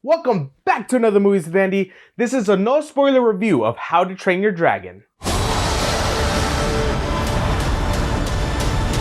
Welcome back to another Movies with Andy. This is a no spoiler review of How to Train Your Dragon.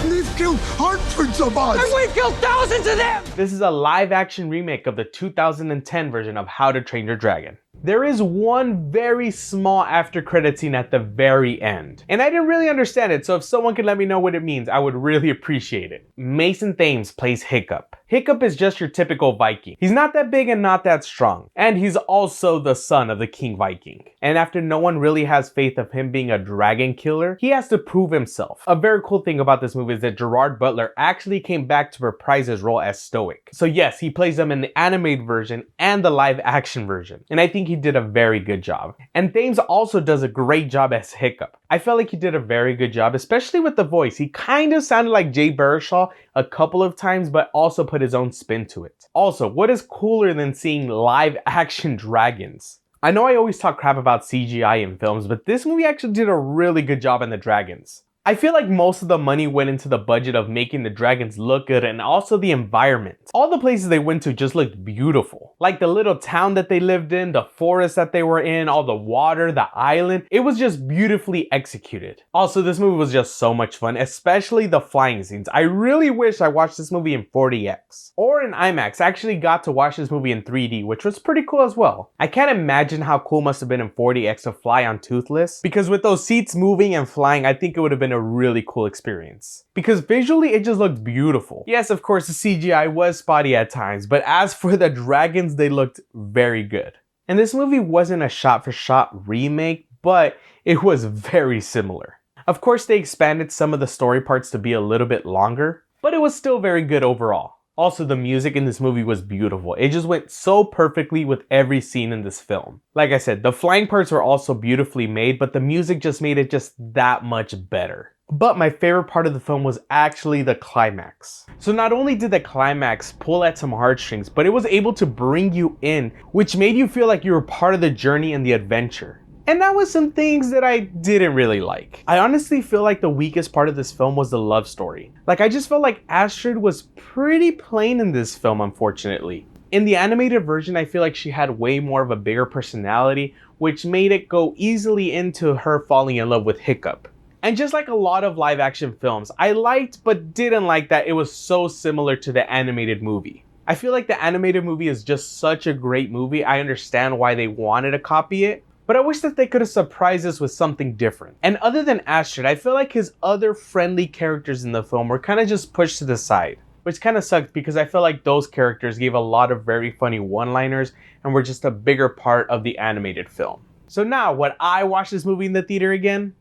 They've killed hundreds of us! And we've killed thousands of them! This is a live action remake of the 2010 version of How to Train Your Dragon. There is one very small after credit scene at the very end, and I didn't really understand it, so if someone could let me know what it means, I would really appreciate it. Mason Thames plays Hiccup. Hiccup is just your typical Viking. He's not that big and not that strong, and he's also the son of the King Viking. And after no one really has faith of him being a dragon killer, he has to prove himself. A very cool thing about this movie is that Gerard Butler actually came back to reprise his role as Stoic. So yes, he plays him in the animated version and the live action version, and I think he did a very good job. And Thames also does a great job as Hiccup. I felt like he did a very good job, especially with the voice. He kind of sounded like Jay Baruchel a couple of times, but also put his own spin to it. Also, what is cooler than seeing live action dragons? I know I always talk crap about CGI in films, but this movie actually did a really good job on the dragons. I feel like most of the money went into the budget of making the dragons look good and also the environment. All the places they went to just looked beautiful. Like the little town that they lived in, the forest that they were in, all the water, the island. It was just beautifully executed. Also, this movie was just so much fun, especially the flying scenes. I really wish I watched this movie in 4DX or in IMAX. I actually got to watch this movie in 3D, which was pretty cool as well. I can't imagine how cool it must have been in 4DX to fly on Toothless, because with those seats moving and flying, I think it would have been a really cool experience, because visually it just looked beautiful. Yes, of course the CGI was spotty at times, but as for the dragons, they looked very good. And this movie wasn't a shot-for-shot remake, but it was very similar. Of course they expanded some of the story parts to be a little bit longer, but it was still very good overall. Also, the music in this movie was beautiful. It just went so perfectly with every scene in this film. Like I said, the flying parts were also beautifully made, but the music just made it just that much better. But my favorite part of the film was actually the climax. So not only did the climax pull at some heartstrings, but it was able to bring you in, which made you feel like you were part of the journey and the adventure. And that was some things that I didn't really like. I honestly feel like the weakest part of this film was the love story. Like, I just felt like Astrid was pretty plain in this film, unfortunately. In the animated version, I feel like she had way more of a bigger personality, which made it go easily into her falling in love with Hiccup. And just like a lot of live action films, I liked but didn't like that it was so similar to the animated movie. I feel like the animated movie is just such a great movie. I understand why they wanted to copy it, but I wish that they could have surprised us with something different. And other than Astrid, I feel like his other friendly characters in the film were kind of just pushed to the side, which kind of sucked because I feel like those characters gave a lot of very funny one-liners and were just a bigger part of the animated film. So now, would I watch this movie in the theater again?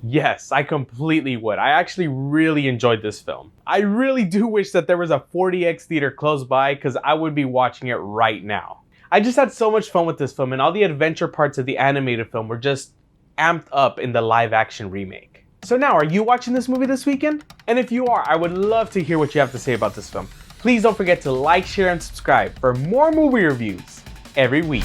Yes, I completely would. I actually really enjoyed this film. I really do wish that there was a 4DX theater close by, because I would be watching it right now. I just had so much fun with this film, and all the adventure parts of the animated film were just amped up in the live action remake. So now, are you watching this movie this weekend? And if you are, I would love to hear what you have to say about this film. Please don't forget to like, share, and subscribe for more movie reviews every week.